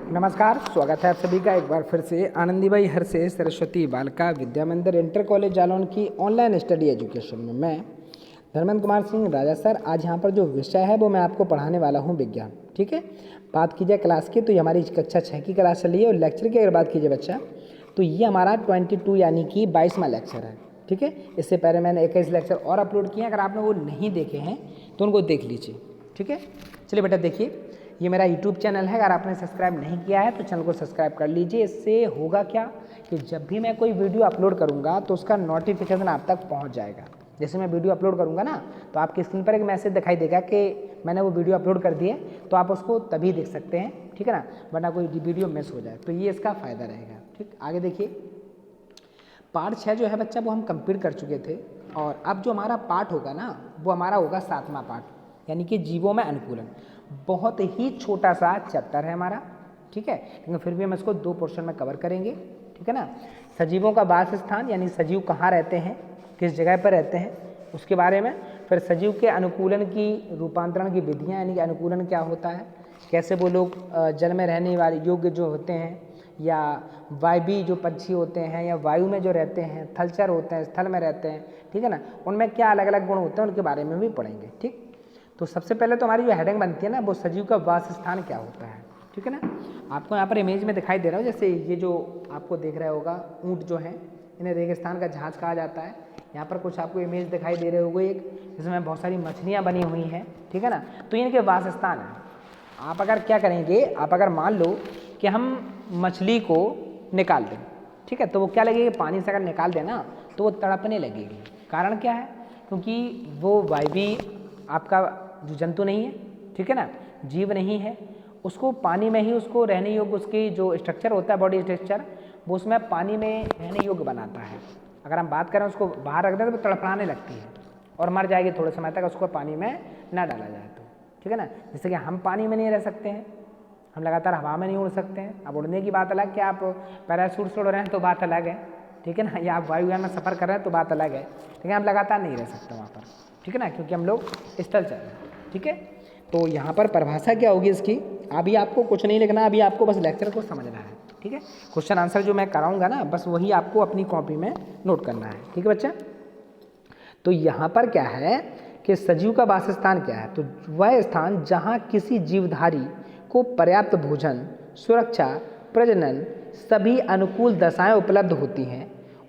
नमस्कार, स्वागत है आप सभी का एक बार फिर से आनंदीबाई हरसे सरस्वती बालिका विद्या मंदिर इंटर कॉलेज जालौन की ऑनलाइन स्टडी एजुकेशन में। मैं धर्मेंद्र कुमार सिंह राजा सर आज यहाँ पर जो विषय है वो मैं आपको पढ़ाने वाला हूँ विज्ञान। ठीक है, बात की जाए क्लास की तो ये हमारी कक्षा 6 की क्लास चली है और लेक्चर की अगर बात कीजिए बच्चा तो ये हमारा 22 यानी कि 22वां लेक्चर है। ठीक है, इससे पहले मैंने 21 लेक्चर और अपलोड किए हैं, अगर आपने वो नहीं देखे हैं तो उनको देख लीजिए। ठीक है, चलिए बेटा देखिए, ये मेरा यूट्यूब चैनल है, अगर आपने सब्सक्राइब नहीं किया है तो चैनल को सब्सक्राइब कर लीजिए। इससे होगा क्या कि जब भी मैं कोई वीडियो अपलोड करूँगा तो उसका नोटिफिकेशन आप तक पहुँच जाएगा। जैसे मैं वीडियो अपलोड करूँगा ना तो आपकी स्क्रीन पर एक मैसेज दिखाई देगा कि मैंने वो वीडियो अपलोड कर दी है, तो आप उसको तभी देख सकते हैं। ठीक है ना, वरना कोई वीडियो मिस हो जाए तो ये इसका फ़ायदा रहेगा। ठीक, आगे देखिए, पार्ट 6 जो है बच्चा वो हम कंप्लीट कर चुके थे और अब जो हमारा पार्ट होगा ना वो हमारा होगा 7वां पार्ट यानी कि जीवों में अनुकूलन। बहुत ही छोटा सा चैप्टर है हमारा। ठीक है, लेकिन फिर भी हम इसको 2 पोर्शन में कवर करेंगे। ठीक है ना, सजीवों का वास स्थान यानी सजीव कहाँ रहते हैं, किस जगह पर रहते हैं उसके बारे में, फिर सजीव के अनुकूलन की रूपांतरण की विधियाँ यानी कि अनुकूलन क्या होता है, कैसे वो लोग जल में रहने वाले योग्य जो होते हैं या वायवी जो पक्षी होते हैं या वायु में जो रहते हैं, थलचर होते हैं, स्थल में रहते हैं। ठीक है ना, उनमें क्या अलग अलग गुण होते हैं उनके बारे में भी पढ़ेंगे। ठीक, तो सबसे पहले तो हमारी जो हेडिंग बनती है ना वो सजीव का वास स्थान क्या होता है। ठीक है ना, आपको यहाँ पर इमेज में दिखाई दे रहा हो, जैसे ये जो आपको देख रहा होगा ऊँट जो है इन्हें रेगिस्तान का जहाज कहा जाता है। यहाँ पर कुछ आपको इमेज दिखाई दे रहे होंगे एक जिसमें बहुत सारी मछलियाँ बनी हुई हैं। ठीक है ना, तो इनके वास स्थान है। आप अगर क्या करेंगे, आप अगर मान लो कि हम मछली को निकाल दें, ठीक है, तो वो क्या लगेगी, पानी से अगर निकाल दें ना तो वो तड़पने लगेगी। कारण क्या है, क्योंकि वो वायवी आपका जो जंतु नहीं है, ठीक है ना, जीव नहीं है, उसको पानी में ही उसको रहने योग्य उसकी जो स्ट्रक्चर होता है बॉडी स्ट्रक्चर वो उसमें पानी में रहने योग्य बनाता है। अगर हम बात करें उसको बाहर रख दें तो तड़पड़ाने लगती है और मर जाएगी थोड़े समय तक उसको पानी में ना डाला जाए तो। ठीक है ना, जैसे कि हम पानी में नहीं रह सकते हैं, हम लगातार हवा में नहीं उड़ सकते हैं। अब उड़ने की बात अलग कि आप पैराशूट से उड़ रहे हैं तो बात अलग है। ठीक है ना, या आप वायुयान में सफ़र कर रहे हैं तो बात अलग है, लेकिन हम लगातार नहीं रह सकते वहाँ पर। ठीक है ना, क्योंकि हम लोग स्थल चल रहे हैं। ठीक है, तो यहाँ पर परिभाषा क्या होगी इसकी, अभी आपको कुछ नहीं लिखना, अभी आपको बस लेक्चर को समझना है। ठीक है, क्वेश्चन आंसर जो मैं कराऊंगा ना बस वही आपको अपनी कॉपी में नोट करना है। ठीक है बच्चा, तो यहाँ पर क्या है कि सजीव का वासस्थान क्या है, तो वह स्थान जहाँ किसी जीवधारी को पर्याप्त भोजन, सुरक्षा, प्रजनन सभी अनुकूल दशाएं उपलब्ध होती हैं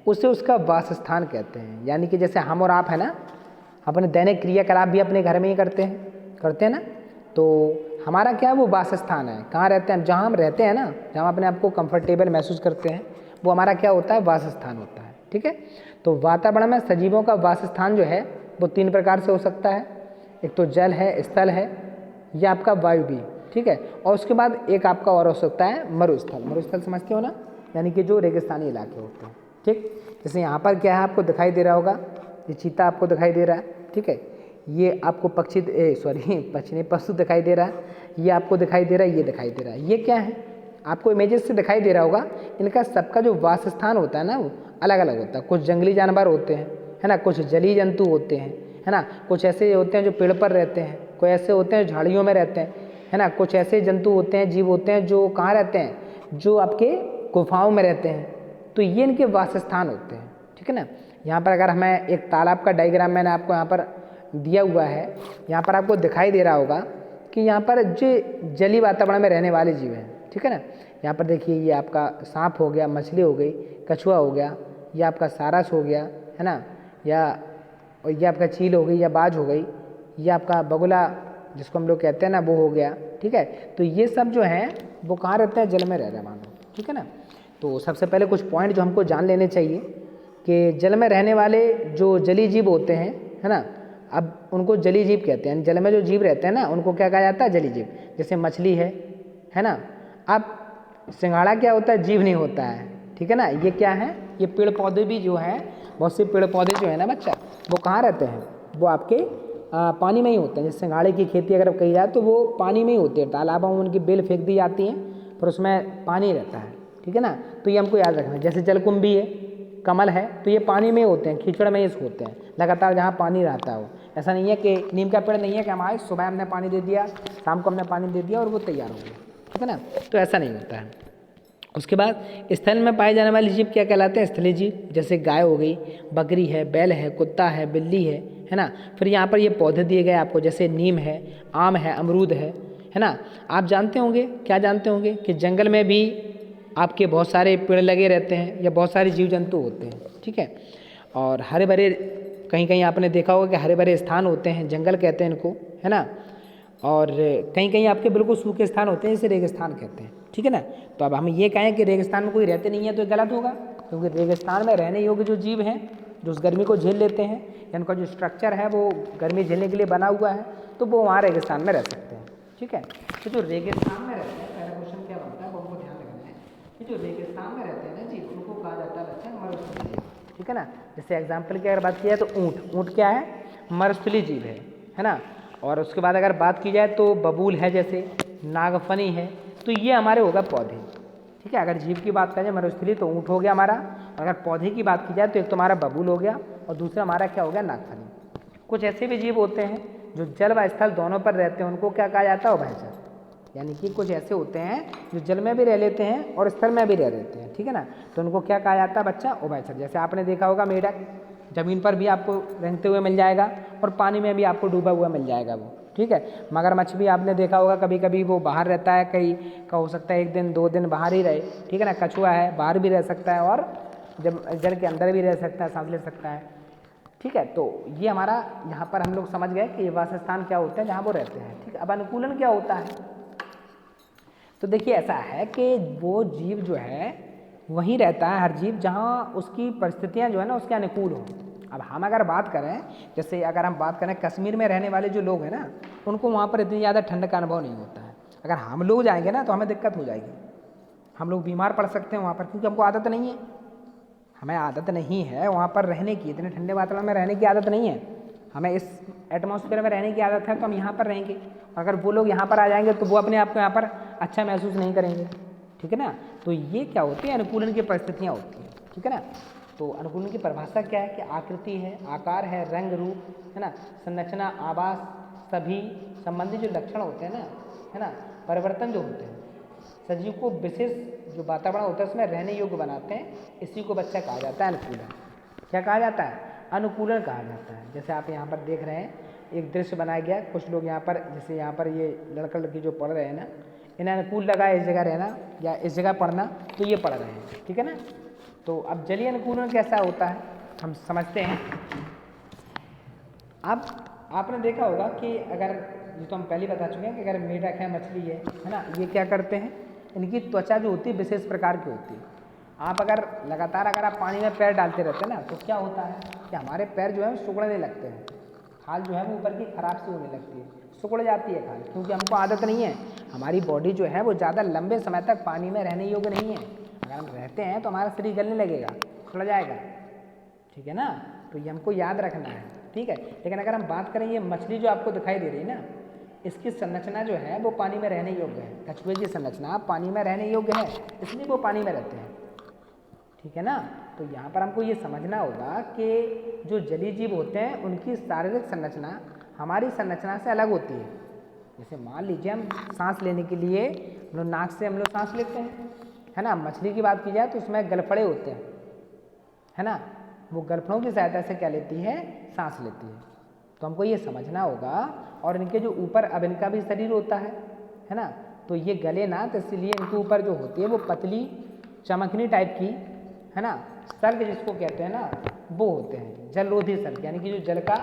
उसे उसका वासस्थान कहते हैं। यानी कि जैसे हम और आप है ना, अपने दैनिक क्रियाकलाप भी अपने घर में ही करते हैं ना, तो हमारा क्या है वो वासस्थान है। कहाँ रहते हैं, जहाँ हम रहते हैं ना, जहाँ हम अपने आप को कंफर्टेबल महसूस करते हैं वो हमारा क्या होता है, वासस्थान होता है। ठीक है, तो वातावरण में सजीवों का वासस्थान जो है वो 3 प्रकार से हो सकता है, एक तो जल है, स्थल है या आपका वायु भी। ठीक है, और उसके बाद एक आपका और हो सकता है मरुस्थल। मरुस्थल समझते हो ना, यानी कि जो रेगिस्तानी इलाके होते हैं। ठीक, जैसे यहाँ पर क्या है आपको दिखाई दे रहा होगा, ये चीता आपको दिखाई दे रहा है। ठीक है, ये आपको पक्षी नहीं पशु दिखाई दे रहा है, ये आपको दिखाई दे रहा है, ये दिखाई दे रहा है। ये क्या है आपको इमेजेस से दिखाई दे रहा होगा, इनका सबका जो वासस्थान होता है ना वो अलग अलग होता है। कुछ जंगली जानवर होते हैं है ना, कुछ जलीय जंतु होते हैं है ना, कुछ ऐसे होते हैं जो पेड़ पर रहते हैं, कोई ऐसे होते हैं झाड़ियों में रहते हैं है ना, कुछ ऐसे जंतु होते हैं, जीव होते हैं जो कहाँ रहते हैं, जो आपके गुफाओं में रहते हैं। तो ये इनके वासस्थान होते हैं। ठीक है ना, यहाँ पर अगर हमें एक तालाब का डायग्राम मैंने आपको यहाँ पर दिया हुआ है, यहाँ पर आपको दिखाई दे रहा होगा कि यहाँ पर जो जलीय वातावरण में रहने वाले जीव हैं। ठीक है ना, यहाँ पर देखिए ये आपका सांप हो गया, मछली हो गई, कछुआ हो गया, ये आपका सारस हो गया है ना, या ये आपका चील हो गई या बाज हो गई, ये आपका बगुला जिसको हम लोग कहते हैं ना वो हो गया। ठीक है, तो ये सब जो हैं वो कहाँ रहते हैं, जल में रह रहे हैं मानो। ठीक है ना, तो सबसे पहले कुछ पॉइंट जो हमको जान लेने चाहिए कि जल में रहने वाले जो जलीय जीव होते हैं है ना, अब उनको जलीय जीव कहते हैं। जल में जो जीव रहते हैं ना उनको क्या कहा जाता है, जलीय जीव। जैसे मछली है ना। अब सिंघाड़ा क्या होता है, जीव नहीं होता है। ठीक है ना, ये क्या है, ये पेड़ पौधे भी जो है, बहुत से पेड़ पौधे जो है ना बच्चा वो कहाँ रहते हैं, वो आपके पानी में ही होते हैं। जैसे सिंघाड़े की खेती अगर कही जाए तो वो पानी में ही होती है, तालाबों में उनकी बेल फेंक दी जाती हैं पर उसमें पानी रहता है। ठीक है ना, तो ये हमको याद रखना है। जैसे जलकुंभी है, कमल है, तो ये पानी में होते हैं, कीचड़ में ही होते हैं, लगातार जहाँ पानी रहता है वो। ऐसा नहीं है कि नीम का पेड़ नहीं है कि हमारे सुबह हमने पानी दे दिया, शाम को हमने पानी दे दिया और वो तैयार हो गया। ठीक है ना। तो ऐसा नहीं होता है। उसके बाद स्थल में पाए जाने वाले जीव क्या कहलाते हैं? स्थलीय जीव, जैसे गाय हो गई, बकरी है, बैल है, कुत्ता है, बिल्ली है ना। फिर यहाँ पर ये पौधे दिए गए आपको, जैसे नीम है, आम है, अमरूद है ना। आप जानते होंगे, क्या जानते होंगे कि जंगल में भी आपके बहुत सारे पेड़ लगे रहते हैं या बहुत सारे जीव जंतु होते हैं, ठीक है। और हरे भरे, कहीं कहीं आपने देखा होगा कि हरे भरे स्थान होते हैं, जंगल कहते हैं इनको, है ना। और कहीं कहीं आपके बिल्कुल सूखे स्थान होते हैं, जिसे रेगिस्तान कहते हैं, ठीक है ना। तो अब हम ये कहें कि रेगिस्तान में कोई रहते नहीं है तो ये गलत होगा, क्योंकि रेगिस्तान में रहने योग्य जो जीव हैं, जो उस गर्मी को झेल लेते हैं, इनका जो स्ट्रक्चर है वो गर्मी झेलने के लिए बना हुआ है, तो वो वहाँ रेगिस्तान में रह सकते हैं, ठीक है। तो जो रेगिस्तान में रहते हैं, पहला क्वेश्चन क्या बनता है वो हमको ध्यान रखना है कि जो रेगिस्तान में रहते हैं ना जीव, उनको कहा जाता है बच्चा मरुस्थलीय जीव, ठीक है ना। जैसे एग्जाम्पल की अगर बात की जाए तो ऊँट क्या है? मरुस्थलीय जीव है ना। और उसके बाद अगर बात की जाए तो बबूल है, जैसे नागफनी है, तो ये हमारे होगा पौधे, ठीक है। अगर जीव की बात करें मरुस्थलीय तो ऊँट हो गया हमारा, और अगर पौधे की बात की जाए तो एक तो हमारा बबूल हो गया और दूसरा हमारा क्या हो गया? नागफनी। कुछ ऐसे भी जीव होते हैं जो जल व स्थल दोनों पर रहते हैं, उनको क्या कहा जाता है? उभयचर। यानी कि कुछ ऐसे होते हैं जो जल में भी रह लेते हैं और स्थल में भी रह लेते हैं, ठीक है ना। तो उनको क्या कहा जाता है बच्चा? उभयचर। जैसे आपने देखा होगा मेढक ज़मीन पर भी आपको रेंगते हुए मिल जाएगा और पानी में भी आपको डूबा हुआ मिल जाएगा वो, ठीक है। मगरमच्छ भी आपने देखा होगा कभी कभी वो बाहर रहता है, कहीं का हो सकता है 1 दिन 2 दिन बाहर ही रहे, ठीक है ना। कछुआ है, बाहर भी रह सकता है और जब जल के अंदर भी रह सकता है, सांस ले सकता है, ठीक है। तो ये हमारा यहाँ पर हम लोग समझ गए कि वासस्थान क्या होते हैं जहाँ वो रहते हैं, ठीक है। अब अनुकूलन क्या होता है? तो देखिए ऐसा है कि वो जीव जो है वहीं रहता है, हर जीव, जहाँ उसकी परिस्थितियाँ जो है ना उसके अनुकूल हो। अब हम अगर बात करें, जैसे अगर हम बात करें कश्मीर में रहने वाले जो लोग हैं ना, उनको वहाँ पर इतनी ज़्यादा ठंड का अनुभव नहीं होता है। अगर हम लोग जाएंगे ना तो हमें दिक्कत हो जाएगी, हम लोग बीमार पड़ सकते हैं वहाँ पर, क्योंकि हमको आदत नहीं है, हमें आदत नहीं है वहाँ पर रहने की, इतने ठंडे वातावरण में रहने की आदत नहीं है, हमें इस एटमॉस्फेयर में रहने की आदत है, तो हम यहाँ पर रहेंगे। अगर वो लोग यहाँ पर आ जाएंगे तो वो अपने आप को यहाँ पर अच्छा महसूस नहीं करेंगे, ठीक है ना। तो ये क्या होती है? अनुकूलन की परिस्थितियाँ होती हैं, ठीक है ना। तो अनुकूलन की परिभाषा क्या है कि आकृति है, आकार है, रंग रूप है ना, संरचना, आवास, सभी संबंधित जो लक्षण होते हैं ना, है ना, परिवर्तन जो होते हैं, सजीव को विशेष जो वातावरण होता है उसमें रहने योग्य बनाते हैं, इसी को बच्चा कहा जाता है अनुकूलन। क्या कहा जाता है? अनुकूलन कहा जाता है। जैसे आप यहाँ पर देख रहे हैं एक दृश्य बनाया गया, कुछ लोग यहाँ पर, जैसे यहाँ पर ये लड़का लड़की जो पढ़ रहे हैं ना, इन्हें अनुकूल लगा है इस जगह रहना या इस जगह पढ़ना, तो ये पढ़ रहे हैं, ठीक है ना। तो अब जलीय अनुकूलन कैसा होता है हम समझते हैं। अब आपने देखा होगा कि अगर, ये तो हम पहले बता चुके हैं कि अगर मेढक है, मछली है ना, ये क्या करते हैं, इनकी त्वचा जो होती है विशेष प्रकार की होती है। आप अगर लगातार अगर आप पानी में पैर डालते रहते हैं ना, तो क्या होता है कि हमारे पैर जो है सिकुड़ने लगते हैं, खाल जो है वो ऊपर की खराब सी होने लगती है, सिकुड़ जाती है खाल, क्योंकि हमको आदत नहीं है, हमारी बॉडी जो है वो ज़्यादा लंबे समय तक पानी में रहने योग्य नहीं है। अगर हम रहते हैं तो हमारा शरीर गलने लगेगा, सिकुड़ जाएगा, ठीक है ना। तो ये हमको याद रखना है, ठीक है। लेकिन अगर हम बात करें ये मछली जो आपको दिखाई दे रही है ना, इसकी संरचना जो है वो पानी में रहने योग्य है। कछुए की संरचना पानी में रहने योग्य है, इसलिए वो पानी में रहते हैं, ठीक है ना। तो यहाँ पर हमको ये समझना होगा कि जो जलीय जीव होते हैं उनकी शारीरिक संरचना हमारी संरचना से अलग होती है। जैसे मान लीजिए हम सांस लेने के लिए हम लोग नाक से हम लोग सांस लेते हैं, है ना। मछली की बात की जाए तो उसमें गलफड़े होते हैं, है ना, वो गलफड़ों की सहायता से क्या लेती है? सांस लेती है। तो हमको ये समझना होगा। और इनके जो ऊपर, अब इनका भी शरीर होता है ना, तो ये गले ना, तो इसलिए इनके ऊपर जो होती है वो पतली चमकनी टाइप की, है ना, सर्ग जिसको कहते हैं ना, वो होते हैं जलरोधी सर्ग, यानी कि जो जल का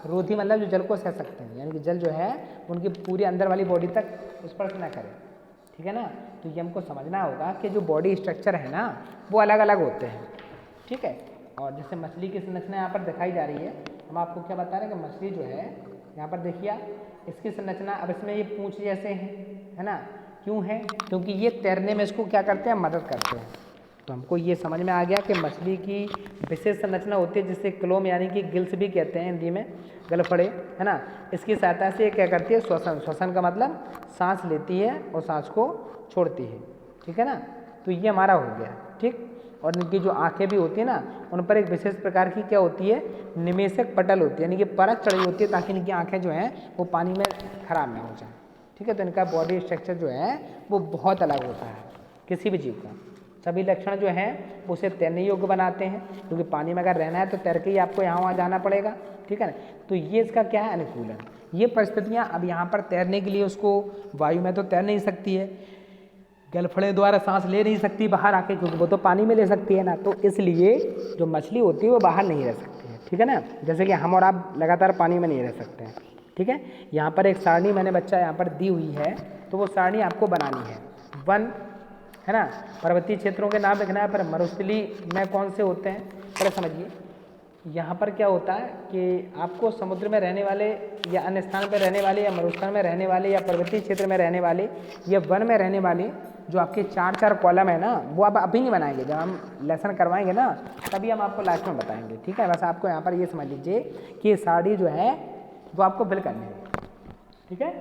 रोधी मतलब जो जल को सह सकते हैं, यानी कि जल जो है उनकी पूरी अंदर वाली बॉडी तक स्पर्श ना करे, ठीक है ना। तो ये हमको समझना होगा कि जो बॉडी स्ट्रक्चर है ना वो अलग अलग होते हैं, ठीक है। और जैसे मछली की संरचना यहाँ पर दिखाई जा रही है, हम आपको क्या बता रहे हैं कि मछली जो है यहाँ पर देखिए इसकी संरचना, अब इसमें ये पूंछ जैसे है ना, क्यों है? क्योंकि ये तैरने में इसको क्या करते हैं? मदद करते हैं। तो हमको ये समझ में आ गया कि मछली की विशेष संरचना होती है जिसे क्लोम यानी कि गिल्स भी कहते हैं हिंदी में, गलफड़े, है ना। इसकी सहायता से क्या करती है? श्वसन। श्वसन का मतलब सांस लेती है और सांस को छोड़ती है, ठीक है ना। तो ये हमारा हो गया, ठीक। और इनकी जो आंखें भी होती है ना, उन पर एक विशेष प्रकार की क्या होती है? निमेषक पटल होती है, यानी कि परत चढ़ी होती है ताकि इनकी आंखें जो हैं वो पानी में खराब ना हो जाए, ठीक है। तो इनका बॉडी स्ट्रक्चर जो है वो बहुत अलग होता है किसी भी जीव का। सभी लक्षण जो हैं वो उसे तैरने योग्य बनाते हैं, क्योंकि पानी में अगर रहना है तो तैर के ही आपको यहाँ वहाँ जाना पड़ेगा, ठीक है ना। तो ये इसका क्या है, अनुकूलन। ये परिस्थितियाँ, अब यहाँ पर तैरने के लिए उसको वायु में तो तैर नहीं सकती है, गलफड़े द्वारा सांस ले नहीं सकती बाहर आके, क्योंकि वो तो पानी में ले सकती है ना। तो इसलिए जो मछली होती है वो बाहर नहीं रह सकती है, ठीक है ना। जैसे कि हम और आप लगातार पानी में नहीं रह सकते हैं, ठीक है। यहाँ पर एक सारणी मैंने बच्चा यहाँ पर दी हुई है, तो वो सारणी आपको बनानी है। वन है ना, पर्वतीय क्षेत्रों के नाम लिखना है, पर मरुस्थली में कौन से होते हैं पहले समझिए। यहाँ पर क्या होता है कि आपको समुद्र में रहने वाले या अन्य स्थान पर रहने वाले या मरुस्थल में रहने वाले या पर्वतीय क्षेत्र में रहने वाले या वन में रहने वाले जो आपके 4 कॉलम है ना, वो आप अभी नहीं बनाएंगे, जब हम लेसन करवाएंगे ना तभी हम आपको लास्ट में बताएंगे, ठीक है। वैसे आपको यहाँ पर ये समझ लीजिए कि ये साड़ी जो है वो आपको फिल करनी है, ठीक है।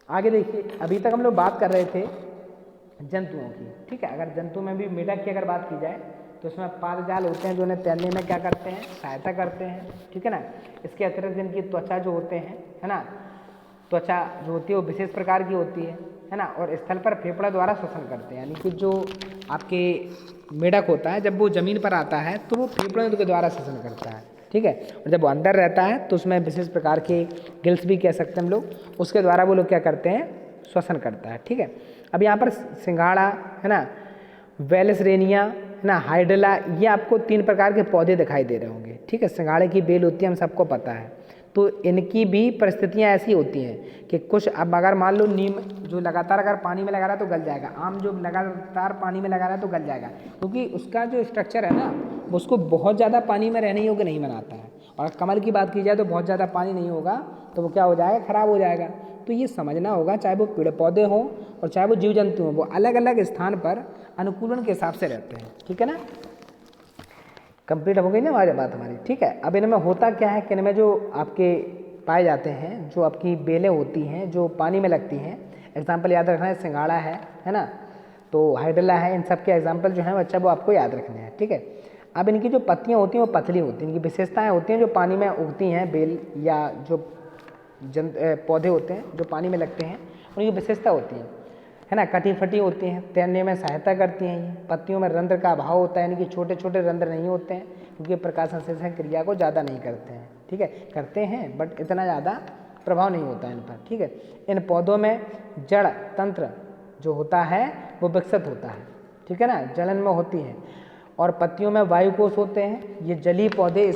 आगे देखिए, अभी तक हम लोग बात कर रहे थे जंतुओं की, ठीक है। अगर जंतु में भी मेढक की अगर बात की जाए तो उसमें पादजाल होते हैं जो उन्हें तैरने में क्या करते हैं, सहायता करते हैं, ठीक है ना। इसके अतिरिक्त इनकी त्वचा जो होते हैं, है ना, त्वचा जो होती है वो विशेष प्रकार की होती है ना, और स्थल पर फेफड़ा द्वारा श्वसन करते हैं। यानी कि जो आपके मेढक होता है जब वो जमीन पर आता है तो वो फेफड़ों के द्वारा श्वसन करता है, ठीक है। और जब वो अंदर रहता है तो उसमें विशेष प्रकार के गिल्स भी कह सकते हैं हम लोग, उसके द्वारा वो लोग क्या करते हैं, श्वसन करता है, ठीक है। अब यहाँ पर सिंघाड़ा है ना, वेलसरेनिया है ना, हाइड्रला, ये आपको 3 प्रकार के पौधे दिखाई दे रहे होंगे, ठीक है। सिंघाड़े की बेल होती है, हम सबको पता है। तो इनकी भी परिस्थितियाँ ऐसी होती हैं कि कुछ, अब अगर मान लो नीम जो लगातार अगर पानी में लगा रहा है तो गल जाएगा, आम जो लगातार पानी में लगा रहा है तो गल जाएगा, क्योंकि उसका जो स्ट्रक्चर है ना वो उसको बहुत ज़्यादा पानी में रहने योग्य नहीं बनाता है। और कमल की बात की जाए तो बहुत ज़्यादा पानी नहीं होगा तो वो क्या हो जाएगा, खराब हो जाएगा। तो ये समझना होगा, चाहे वो पेड़ पौधे हों और चाहे वो जीव जंतु हों, वो अलग अलग स्थान पर अनुकूलन के हिसाब से रहते हैं, ठीक है ना। कंप्लीट हो गई ना हमारी बात हमारी, ठीक है। अब इनमें होता क्या है कि इनमें जो आपके पाए जाते हैं, जो आपकी बेलें होती हैं जो पानी में लगती हैं, एग्जाम्पल याद रखना है, सिंघाड़ा है ना, तो हाइड्रला है, इन सब के एग्जाम्पल जो हैं बच्चा वो आपको याद रखने हैं, ठीक है। अब इनकी जो पत्तियाँ होती हैं वो पतली होती हैं, इनकी विशेषताएँ होती हैं जो पानी में उगती हैं, बेल या जो पौधे होते हैं जो पानी में लगते हैं उनकी विशेषता होती है ना, कटी फटी होती हैं, तैरने में सहायता करती हैं। ये पत्तियों में रंध्र का अभाव होता है, यानी कि छोटे छोटे रंध्र नहीं होते हैं, क्योंकि प्रकाश संश्लेषण क्रिया को ज़्यादा नहीं करते हैं, ठीक है। करते हैं बट इतना ज़्यादा प्रभाव नहीं होता है इन पर, ठीक है। इन पौधों में जड़ तंत्र जो होता है वो विकसित होता है, ठीक है ना, जलन में होती है। और पत्तियों में वायु कोश होते हैं। ये जलीय पौधे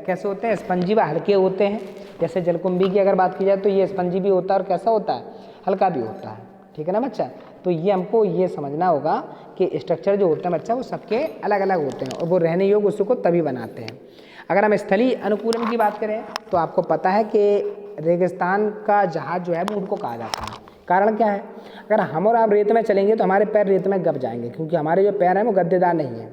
कैसे होते हैं, स्पंजी व हल्के होते हैं। जैसे जलकुंभी की अगर बात की जाए तो ये स्पंजी भी होता है और कैसा होता है, हल्का भी होता है, ठीक है ना बच्चा। तो ये हमको ये समझना होगा कि स्ट्रक्चर जो होते हैं बच्चा वो सबके अलग अलग होते हैं और वो रहने योग्य उसको तभी बनाते हैं। अगर हम स्थलीय अनुकूलन की बात करें तो आपको पता है कि रेगिस्तान का जहाज जो है वो उनको कहा जाता है। कारण क्या है, अगर हम और आप रेत में चलेंगे तो हमारे पैर रेत में गब जाएंगे, क्योंकि हमारे जो पैर हैं वो गद्देदार नहीं है।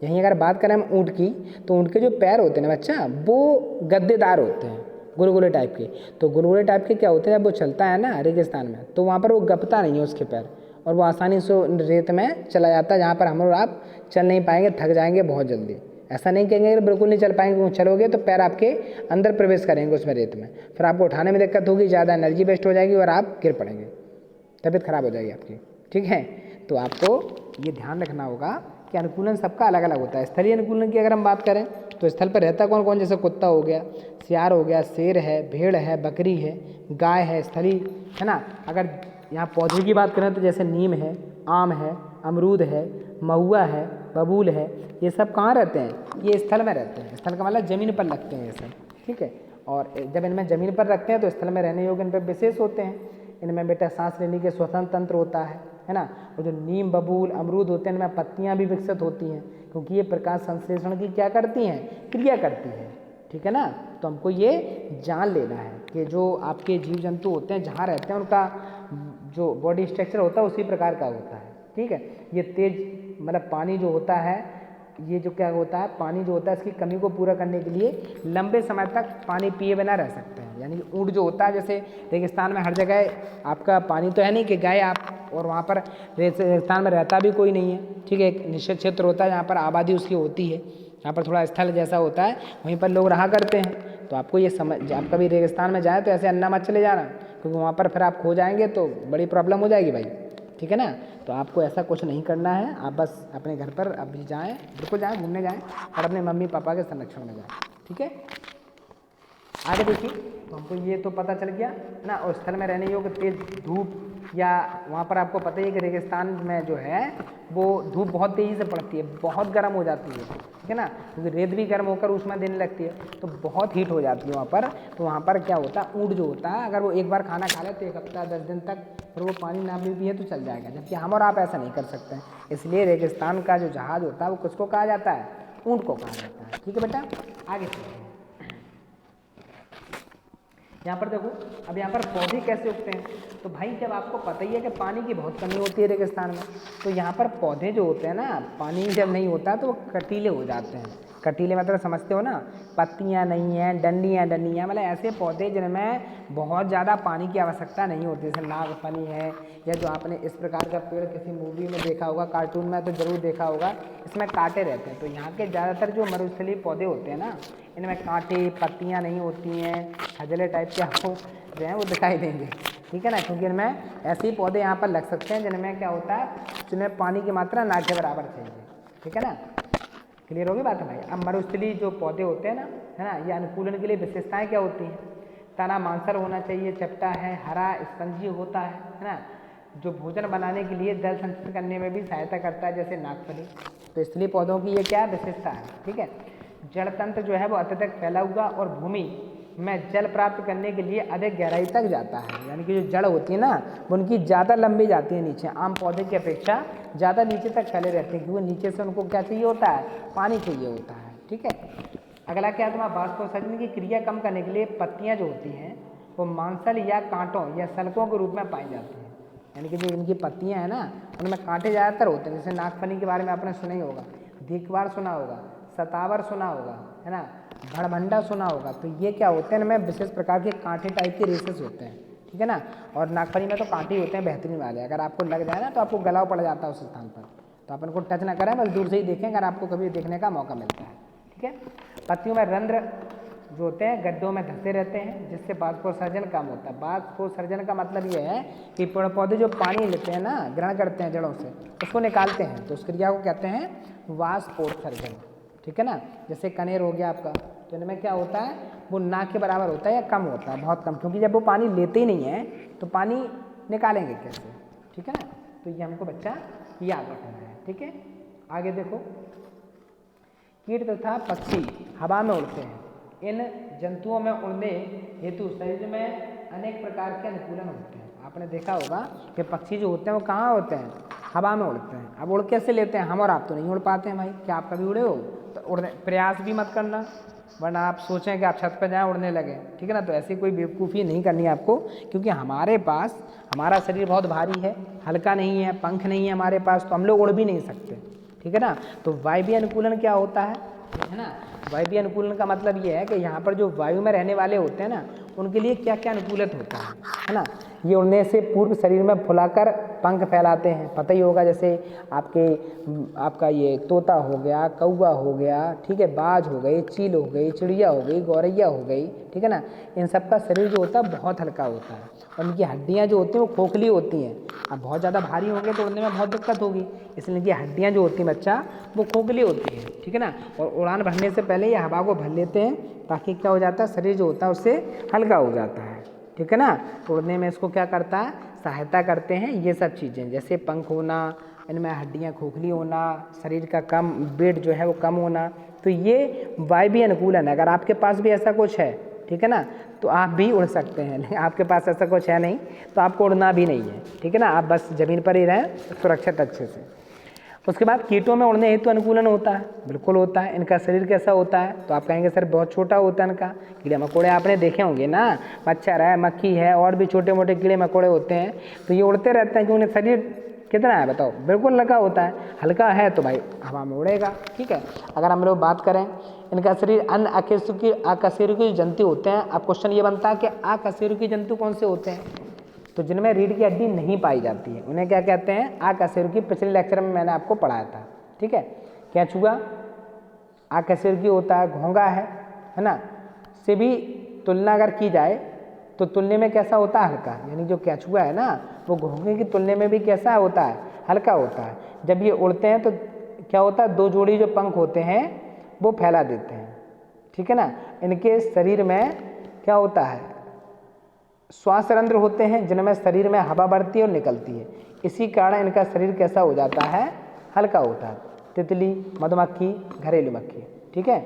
यहीं अगर बात करें हम ऊँट की तो ऊँट के जो पैर होते हैं ना बच्चा वो गद्देदार होते हैं, गुलगुले टाइप के। तो गुलगुले टाइप के क्या होते हैं, जब वो चलता है ना रेगिस्तान में तो वहाँ पर वो गपता नहीं है उसके पैर, और वो आसानी से रेत में चला जाता है, जहाँ पर हम और आप चल नहीं पाएंगे, थक जाएंगे बहुत जल्दी। ऐसा नहीं कहेंगे कि बिल्कुल नहीं चल पाएंगे, क्योंकि चलोगे तो पैर आपके अंदर प्रवेश करेंगे उसमें रेत में, फिर आपको उठाने में दिक्कत होगी, ज़्यादा एनर्जी वेस्ट हो जाएगी और आप गिर पड़ेंगे, तबीयत खराब हो जाएगी आपकी, ठीक है। तो आपको ये ध्यान रखना होगा कि अनुकूलन सबका अलग अलग होता है। स्थलीय अनुकूलन की अगर हम बात करें तो स्थल पर रहता कौन कौन, जैसे कुत्ता हो गया, सियार हो गया, शेर है, भेड़ है, बकरी है, गाय है, स्थलीय है ना। अगर यहाँ पौधे की बात करें तो जैसे नीम है, आम है, अमरूद है, महुआ है, बबूल है, ये सब कहाँ रहते हैं, ये स्थल में रहते हैं। स्थल का मतलब ज़मीन पर लगते हैं ये सब, ठीक है। और जब इनमें ज़मीन पर रखते हैं तो स्थल में रहने योग्य इन पर विशेष होते हैं। इनमें बेटा सांस लेने के श्वसन तंत्र होता है ना। और जो नीम, बबूल, अमरूद होते हैं इनमें पत्तियाँ भी विकसित होती हैं, क्योंकि ये प्रकाश संश्लेषण की क्या करती हैं, क्रिया करती हैं, ठीक है ना। तो हमको ये जान लेना है कि जो आपके जीव जंतु होते हैं जहाँ रहते हैं उनका जो बॉडी स्ट्रक्चर होता है उसी प्रकार का होता है, ठीक है। ये तेज मतलब पानी जो होता है, ये जो क्या होता है, पानी जो होता है इसकी कमी को पूरा करने के लिए लंबे समय तक पानी पिए बिना रह सकते हैं। यानी कि ऊँट जो होता है, जैसे रेगिस्तान में हर जगह आपका पानी तो है नहीं कि गए आप और वहाँ पर रेगिस्तान में रहता भी कोई नहीं है, ठीक है। एक निश्चित क्षेत्र होता है जहाँ पर आबादी उसकी होती है, यहाँ पर थोड़ा स्थल जैसा होता है, वहीं पर लोग रहा करते हैं। तो तो आपको ये समझ, आप कभी रेगिस्तान में जाए तो ऐसे अन्ना मत चले जाना, क्योंकि वहाँ पर फिर आप खो जाएंगे तो बड़ी प्रॉब्लम हो जाएगी भाई, ठीक है ना। तो आपको ऐसा कुछ नहीं करना है, आप बस अपने घर पर अभी जाएँ, बिल्कुल जाएँ, घूमने जाएँ और अपने मम्मी पापा के संरक्षण में जाएँ, ठीक है। आगे देखिए, तो हमको ये तो पता चल गया ना, और स्थल में रहने योग्य तेज धूप, या वहाँ पर आपको पता ही है कि रेगिस्तान में जो है वो धूप बहुत तेज़ी से पड़ती है, बहुत गर्म हो जाती है, ठीक है ना, क्योंकि रेत भी गर्म होकर ऊष्मा देने लगती है, तो बहुत हीट हो जाती है वहाँ पर। तो वहाँ पर क्या होता है, ऊँट जो होता है अगर वो एक बार खाना खा ले तो 1 हफ्ता 10 दिन तक फिर वो पानी ना भी पिए तो चल जाएगा, जबकि हम और आप ऐसा नहीं कर सकते हैं। इसलिए रेगिस्तान का जो जहाज़ होता है वो किसको कहा जाता है, ऊँट को कहा जाता है, ठीक है बेटा। आगे चलते हैं, यहाँ पर देखो, अब यहाँ पर पौधे कैसे उगते हैं, तो भाई जब आपको पता ही है कि पानी की बहुत कमी होती है रेगिस्तान में, तो यहाँ पर पौधे जो होते हैं ना, पानी जब नहीं होता तो वो कटीले हो जाते हैं। कटीले मतलब समझते हो ना, पत्तियाँ नहीं हैं, डंडियाँ, मतलब ऐसे पौधे जिनमें बहुत ज़्यादा पानी की आवश्यकता नहीं होती, जैसे नागफनी है, या जो आपने इस प्रकार का पेड़ किसी मूवी में देखा होगा, कार्टून में तो ज़रूर देखा होगा, इसमें कांटे रहते हैं। तो यहाँ के ज़्यादातर जो मरुस्थलीय पौधे होते हैं ना, इनमें कांटे, पत्तियाँ नहीं होती हैं, हजले टाइप के आपको जो हैं वो दिखाई देंगे, ठीक है ना, क्योंकि इनमें ऐसे ही पौधे यहाँ पर लग सकते हैं जिनमें क्या होता है, जिनमें पानी की मात्रा ना के बराबर चाहिए, ठीक है ना। क्लियर होगी बात है भाई। अब मरुस्थलीय जो पौधे होते हैं ना, है ना, ये अनुकूलन के लिए विशेषताएं क्या होती हैं, तना मांसर होना चाहिए, चपटा है, हरा स्पंजी होता है ना, जो भोजन बनाने के लिए जल संचित करने में भी सहायता करता है, जैसे नागफनी। तो स्थलीय पौधों की ये क्या विशेषता है, ठीक है। जड़ तंत्र जो है वो अत्यधिक फैला हुआ और भूमि में जल प्राप्त करने के लिए अधिक गहराई तक जाता है, यानी कि जो जड़ होती है ना वो उनकी ज़्यादा लंबी जाती है नीचे, आम पौधे की अपेक्षा ज़्यादा नीचे तक फैले रहते हैं, क्योंकि नीचे से उनको क्या चाहिए होता है, पानी चाहिए होता है, ठीक है। अगला क्या है तुम्हारा, वाष्पोत्सर्जन की क्रिया कम करने के लिए पत्तियाँ जो होती हैं वो मांसल या कांटों या सल्कों के रूप में पाई जाती हैं, यानी कि जो इनकी पत्तियाँ हैं ना उनमें कांटे ज़्यादातर होते हैं, जैसे नागफनी के बारे में आपने सुना ही होगा, दीकवार सुना होगा, सतावर सुना होगा, है ना, भड़भंडा सुना होगा। तो ये क्या होते हैं, इनमें विशेष प्रकार के कांटे टाइप के रेसेस होते हैं, ठीक है ना। और नागफनी में तो कांटे होते हैं बेहतरीन वाले, अगर आपको लग जाए ना तो आपको गलाव पड़ जाता है उस स्थान पर, तो अपन को टच ना करें, बस दूर से ही देखें अगर आपको कभी देखने का मौका मिलता है, ठीक है। पत्तियों में रंध्र जो होते हैं गड्ढों में धंसे रहते हैं, जिससे वाष्पोत्सर्जन कम होता है। वाष्पोत्सर्जन का मतलब ये है कि पेड़ पौधे जो पानी लेते हैं ना, ग्रहण करते हैं जड़ों से, उसको निकालते हैं, तो उस क्रिया को कहते हैं वाष्पोत्सर्जन, ठीक है ना। जैसे कनेर हो गया आपका, तो इनमें क्या होता है, वो ना के बराबर होता है या कम होता है, बहुत कम, क्योंकि जब वो पानी लेते ही नहीं है तो पानी निकालेंगे कैसे, ठीक है ना। तो ये हमको बच्चा याद रखना है, ठीक है। आगे देखो, कीट तथा पक्षी हवा में उड़ते हैं, इन जंतुओं में उड़ने हेतु शरीर में अनेक प्रकार के अनुकूलन होते हैं। आपने देखा होगा कि पक्षी जो होते हैं वो कहाँ होते हैं, हवा में उड़ते हैं। अब उड़ कैसे लेते हैं, हम और आप तो नहीं उड़ पाते हैं भाई, क्या आप कभी उड़े हो, तो उड़ने प्रयास भी मत करना, वरना आप सोचें कि आप छत पर जाएं उड़ने लगे, ठीक है ना। तो ऐसी कोई बेवकूफ़ी नहीं करनी है आपको, क्योंकि हमारे पास हमारा शरीर बहुत भारी है, हल्का नहीं है, पंख नहीं है हमारे पास, तो हम लोग उड़ भी नहीं सकते, ठीक है ना। तो वायवीय अनुकूलन क्या होता है ना, वायवीय अनुकूलन का मतलब ये है कि यहाँ पर जो वायु में रहने वाले होते हैं ना, उनके लिए क्या क्या अनुकूलित होता है ना। ये उड़ने से पूर्व शरीर में फुलाकर पंख फैलाते हैं, पता ही होगा, जैसे आपका ये तोता हो गया, कौवा हो गया, ठीक है, बाज हो गई, चील हो गई, चिड़िया हो गई, गौरैया हो गई, ठीक है ना। इन सब का शरीर जो होता है बहुत हल्का होता है, और इनकी हड्डियाँ जो होती हैं वो खोखली होती हैं। अब बहुत ज़्यादा भारी होंगे तो उड़ने में बहुत दिक्कत होगी, इसलिए इनकी हड्डियाँ जो होती हैं बच्चा वो खोखली होती है, ठीक है ना। और उड़ान भरने से पहले ये हवा को भर लेते हैं, ताकि क्या हो जाता है, शरीर जो होता है उससे हल्का हो जाता है, ठीक है ना। उड़ने में इसको क्या करता है, सहायता करते हैं ये सब चीज़ें, जैसे पंख होना, इनमें हड्डियाँ खोखली होना, शरीर का कम वेट जो है वो कम होना, तो ये वायवीय अनुकूलन है। अगर आपके पास भी ऐसा कुछ है, ठीक है ना, तो आप भी उड़ सकते हैं, लेकिन आपके पास ऐसा कुछ है नहीं तो आपको उड़ना भी नहीं है, ठीक है ना। आप बस ज़मीन पर ही रहें सुरक्षित अच्छे से। उसके बाद कीटों में उड़ने हेतु अनुकूलन होता है, बिल्कुल होता है। इनका शरीर कैसा होता है, तो आप कहेंगे सर बहुत छोटा होता है इनका। कीड़े मकोड़े आपने देखे होंगे ना, मच्छर है, मक्खी है, और भी छोटे मोटे कीड़े मकोड़े होते हैं, तो ये उड़ते रहते हैं, कि उन्हें शरीर कितना है बताओ, बिल्कुल हल्का होता है। हल्का है तो भाई हवा में उड़ेगा, ठीक है। अगर हम लोग बात करें इनका शरीर अन्य अकशेरुकी जंतु होते हैं। अब क्वेश्चन ये बनता है कि अकशेरुकी जंतु कौन से होते हैं, तो जिनमें रीढ़ की हड्डी नहीं पाई जाती है उन्हें क्या कहते हैं, अकशेरुकी। पिछले लेक्चर में मैंने आपको पढ़ाया था, ठीक है। क्या छुआ, अकशेरुकी होता है, घोंगा है ना, से भी तुलना अगर की जाए तो तुलने में कैसा होता है? हल्का। यानी जो केंचुआ है ना वो घोंघे की तुलने में भी कैसा होता है? हल्का होता है। जब ये उड़ते हैं तो क्या होता है? दो जोड़ी जो पंख होते हैं वो फैला देते हैं, ठीक है ना। इनके शरीर में क्या होता है? श्वास रंध्र होते हैं जिनमें शरीर में हवा बढ़ती है और निकलती है। इसी कारण इनका शरीर कैसा हो जाता है? हल्का होता है। तितली, मधुमक्खी, घरेलू मक्खी, ठीक है।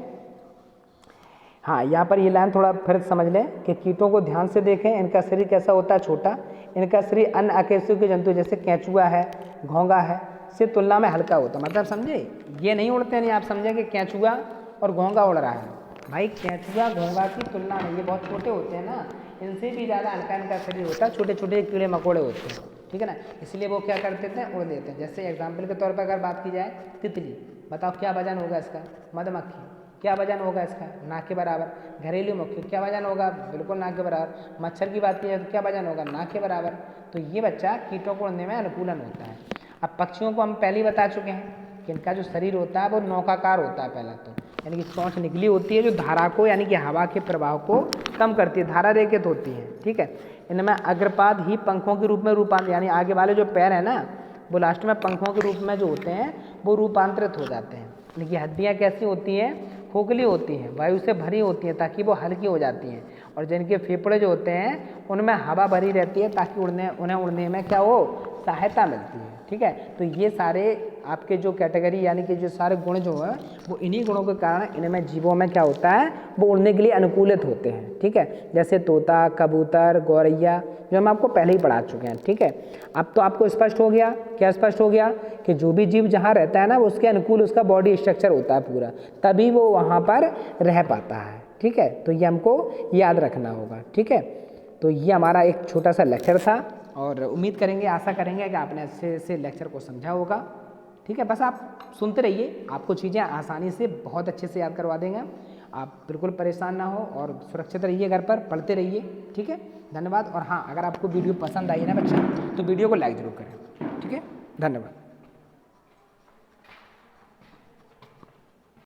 हाँ, यहाँ पर ये लाइन थोड़ा फिर समझ लें कि कीटों को ध्यान से देखें। इनका शरीर कैसा होता है? छोटा। इनका शरीर अन्य अकेशियों के जंतु जैसे केंचुआ है, घोंघा है से तुलना में हल्का होता है। मतलब समझे, ये नहीं उड़ते नहीं, आप समझे कि केंचुआ और घोंघा उड़ रहा है। भाई केंचुआ घोंघा की तुलना में ये बहुत छोटे होते हैं ना, इनसे भी ज़्यादा हल्का इनका शरीर होता है। छोटे छोटे कीड़े मकोड़े होते हैं, ठीक है ना। इसलिए वो क्या करते थे? उड़ देते हैं। जैसे एग्जाम्पल के तौर पर अगर बात की जाए, तितली, बताओ क्या वजन होगा इसका? मधुमक्खी, क्या वजन होगा इसका? नाक के बराबर। घरेलू मक्खी, क्या वजन होगा? बिल्कुल नाक के बराबर। मच्छर की बात की जाए तो क्या वजन होगा? नाक के बराबर। तो ये बच्चा कीटों को उड़ने में अनुकूलन होता है। अब पक्षियों को हम पहले ही बता चुके हैं कि इनका जो शरीर होता है वो नौकाकार होता है पहला तो, यानी कि चोंच निकली होती है जो धारा को, यानी कि हवा के प्रवाह को कम करती है, धारा रेखित होती है, ठीक है। इनमें अग्रपाद ही पंखों के रूप में रूपांतरित, यानी आगे वाले जो पैर है ना वो लास्ट में पंखों के रूप में जो होते हैं वो रूपांतरित हो जाते हैं। यानी कि हड्डियाँ कैसी होती हैं? खोखली होती हैं, वायु से भरी होती हैं ताकि वो हल्की हो जाती हैं। और जिनके फेफड़े जो होते हैं उनमें हवा भरी रहती है ताकि उन्हें उड़ने में क्या हो? सहायता मिलती है, ठीक है। तो ये सारे आपके जो कैटेगरी यानी कि जो सारे गुण जो है वो इन्हीं गुणों के कारण इनमें जीवों में क्या होता है? वो उड़ने के लिए अनुकूलित होते हैं, ठीक है। जैसे तोता, कबूतर, गौरैया, जो हम आपको पहले ही पढ़ा चुके हैं, ठीक है। अब तो आपको स्पष्ट हो गया, क्या स्पष्ट हो गया? कि जो भी जीव जहाँ रहता है ना उसके अनुकूल उसका बॉडी स्ट्रक्चर होता है पूरा, तभी वो वहाँ पर रह पाता है, ठीक है। तो ये हमको याद रखना होगा, ठीक है। तो ये हमारा एक छोटा सा लेक्चर था और उम्मीद करेंगे, आशा करेंगे कि आपने अच्छे से लेक्चर को समझा होगा, ठीक है। बस आप सुनते रहिए, आपको चीज़ें आसानी से बहुत अच्छे से याद करवा देंगे। आप बिल्कुल परेशान ना हो और सुरक्षित रहिए, घर पर पढ़ते रहिए, ठीक है। धन्यवाद। और हाँ, अगर आपको वीडियो पसंद आई ना बच्चा तो वीडियो को लाइक जरूर करें, ठीक है। धन्यवाद।